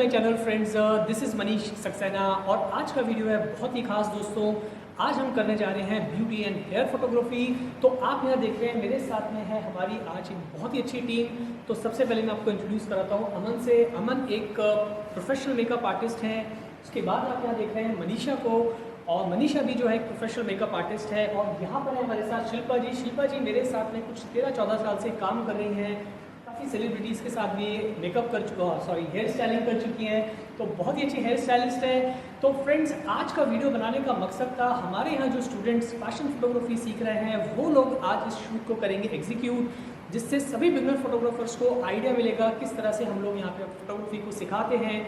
My channel friends, this is Manish Saxena और आज का वीडियो है बहुत ही खास दोस्तों। आज हम करने जा रहे हैं ब्यूटी एंड हेयर फोटोग्राफी। तो आप यहाँ देख रहे हैं मेरे साथ में है हमारी आज एक बहुत ही अच्छी टीम। तो सबसे पहले मैं आपको इंट्रोड्यूस कराता हूँ अमन से। अमन एक प्रोफेशनल मेकअप आर्टिस्ट हैं। उसके बाद आप यहाँ देख रहे हैं मनीषा को, और मनीषा भी जो है एक प्रोफेशनल मेकअप आर्टिस्ट है। और यहाँ पर है हमारे साथ शिल्पा जी। शिल्पा जी मेरे साथ में कुछ 13-14 साल से काम कर रही हैं। काफ़ी सेलिब्रिटीज़ के साथ भी मेकअप हेयर स्टाइलिंग कर चुकी हैं, तो बहुत ही अच्छी हेयर स्टाइलिस्ट है। तो फ्रेंड्स, आज का वीडियो बनाने का मकसद था, हमारे यहाँ जो स्टूडेंट्स फैशन फोटोग्राफी सीख रहे हैं वो लोग आज इस शूट को करेंगे एग्जीक्यूट, जिससे सभी बिगनर फोटोग्राफर्स को आइडिया मिलेगा किस तरह से हम लोग यहाँ पे फोटोग्राफी को सिखाते हैं।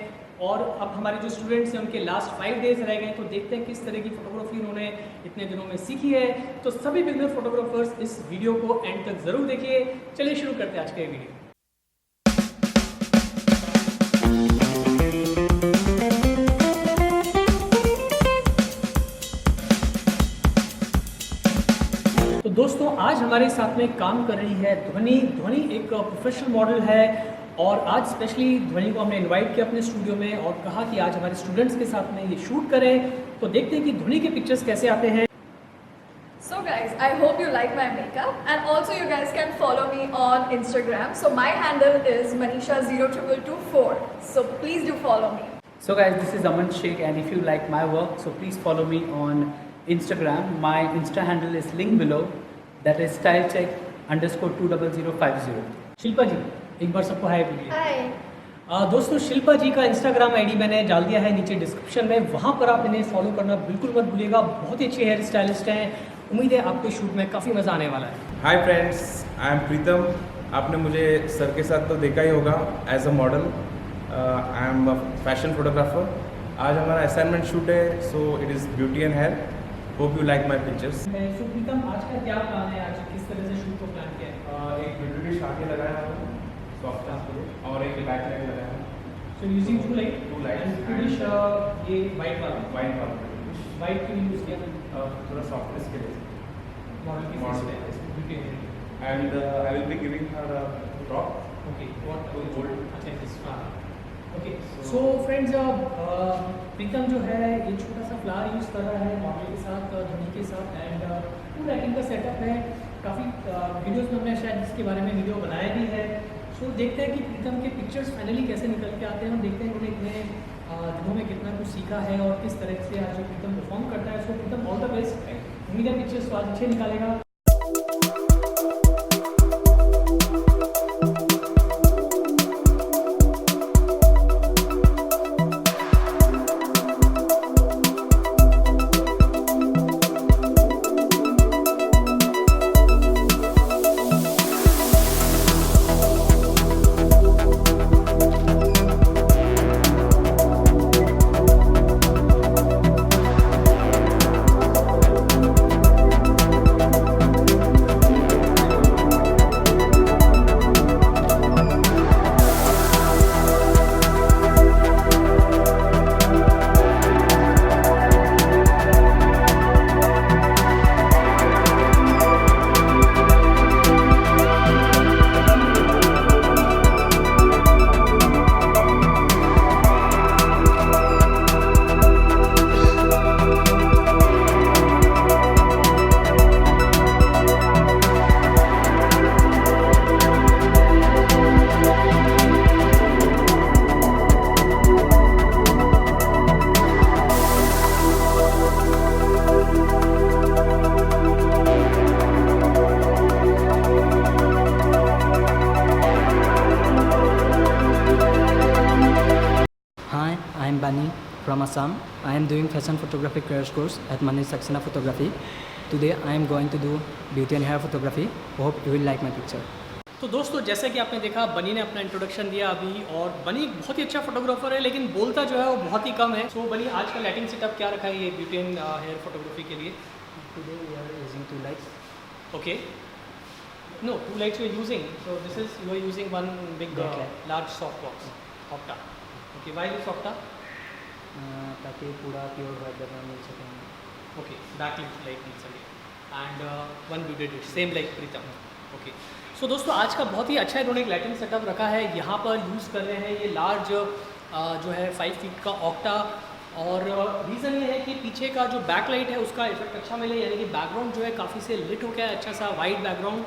और अब हमारे जो स्टूडेंट्स हैं उनके लास्ट 5 डेज रह गए, तो देखते हैं किस तरह की फोटोग्राफी उन्होंने इतने दिनों में सीखी है। तो सभी बिगनर फोटोग्राफर्स इस वीडियो को एंड तक ज़रूर देखिए। चलिए शुरू करते हैं आज का ये वीडियो। तो दोस्तों, आज हमारे साथ में काम कर रही है ध्वनि। ध्वनि एक प्रोफेशनल मॉडल है और आज स्पेशली ध्वनि को हमने इनवाइट किया अपने स्टूडियो में और कहा कि आज हमारे स्टूडेंट्स के साथ में ये शूट करें। तो देखते हैं कि ध्वनि के पिक्चर्स कैसे आते हैं। So guys, I hope you like my makeup and also you guys can follow me on Instagram. So my handle is Manisha02224. So please do follow me. So guys, this is Aman and if you like my work, so please follow me on Instagram. My Insta handle is linked below. That is stylist_20050. Shilpa जी एक बार सबको हाय बोलिए। Hi. दोस्तों, शिल्पा जी का Instagram ID मैंने डाल दिया है नीचे डिस्क्रिप्शन में, वहाँ पर आप इन्हें फॉलो करना बिल्कुल मत भूलिएगा। बहुत ही अच्छे हेयर स्टाइलिस्ट हैं। उम्मीद है आपको शूट में काफ़ी मज़ा आने वाला है। Hi friends, I am Pritam. आपने मुझे सर के साथ तो देखा ही होगा as a model. I am a fashion photographer. आज हमारा असाइनमेंट शूट है, so it is beauty and hair. Hope you like my pictures. So Pritam, आज का क्या प्लान है? आज किस तरह से शूट को प्लान किया है? एक ब्यूटी डिश आके लगाया है सॉफ्ट और एक बैक लाइट लगाया है। So using to light finish ये वाइट वाला वाइट क्यों यूज़ किया? थोड़ा सॉफ्टनेस के लिए मॉडल की फेस पे ब्यूटी है। And I will be giving her top. Okay, what gold. अच्छा दिस ओके। सो फ्रेंड्स, प्रीतम जो है ये छोटा सा फ्लावर यूज़ कर रहा है मॉडल के साथ, ध्वनि के साथ, एंड पूरा लाइटिंग का सेटअप है। काफ़ी वीडियोस में हमने शायद इसके बारे में वीडियो बनाया भी है। सो देखते हैं कि प्रीतम के पिक्चर्स फाइनली कैसे निकल के आते हैं और देखते हैं उन्होंने इतने दिनों में कितना कुछ सीखा है और किस तरह से आज जो प्रीतम परफॉर्म करता है। सो प्रीतम, ऑल द बेस्ट। उम्मीद है पिक्चर्स तो आज अच्छे निकालेगा। Hi, I am Bani from Assam. I am doing fashion photography course at Maneesh Saxena photography. Today I am going to do beauty and hair photography. Hope you will like my picture. तो दोस्तों, जैसा कि आपने देखा, बनी ने अपना introduction दिया अभी, और बनी एक बहुत ही अच्छा फोटोग्राफर है लेकिन बोलता जो है वो बहुत ही कम है। सो बनी, आज का लाइटिंग सेटअप क्या रखा है ये ब्यूटी एंड हेयर फोटोग्राफी के लिए? Today we are using 2 lights. Okay, no 2 lights you are using, so this is you are using one big large soft box octa. Okay, why this octa? ताकि पूरा pure white background मिल सके। Okay, back light मिल सके, and one beauty dish same like Pritam. Okay, so दोस्तों, आज का बहुत ही अच्छा इन्होंने एक लाइटिंग सेटअप रखा है। यहाँ पर यूज़ कर रहे हैं ये लार्ज जो है 5 फीट का ऑक्टा। और रीज़न ये है कि पीछे का जो बैक लाइट है उसका इफेक्ट अच्छा मिले, यानी कि बैकग्राउंड जो है काफ़ी से लिट हो गया है, अच्छा सा वाइट बैकग्राउंड।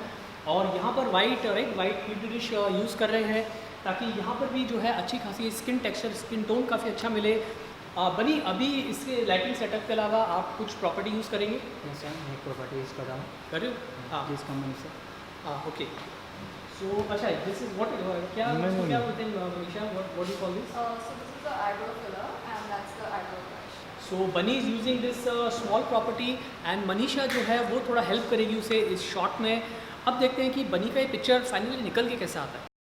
और यहाँ पर वाइट फिल्टर डिश यूज़ कर रहे हैं ताकि यहाँ पर भी जो है अच्छी खासी स्किन टेक्सचर, स्किन टोन काफ़ी अच्छा मिले। बनी अभी इसके लाइटिंग सेटअप के अलावा आप कुछ प्रॉपर्टी यूज़ करेंगे? यस सर, मैं प्रॉपर्टी यूज़ कर रहा हूँ। कर रहे हो? हाँ, प्लीज़ कम से। हाँ, ओके। सो अच्छा, दिस इज व्हाट क्या इसको क्या बोलते हैं Manisha, what you call this? So this is the eyebrow filler and that's the eyebrow brush. सो बनी is using this small property and Manisha जो है वो थोड़ा हेल्प करेगी उसे इस शॉट में। अब देखते हैं कि बनी का ये पिक्चर फाइनली निकल के कैसा आता है।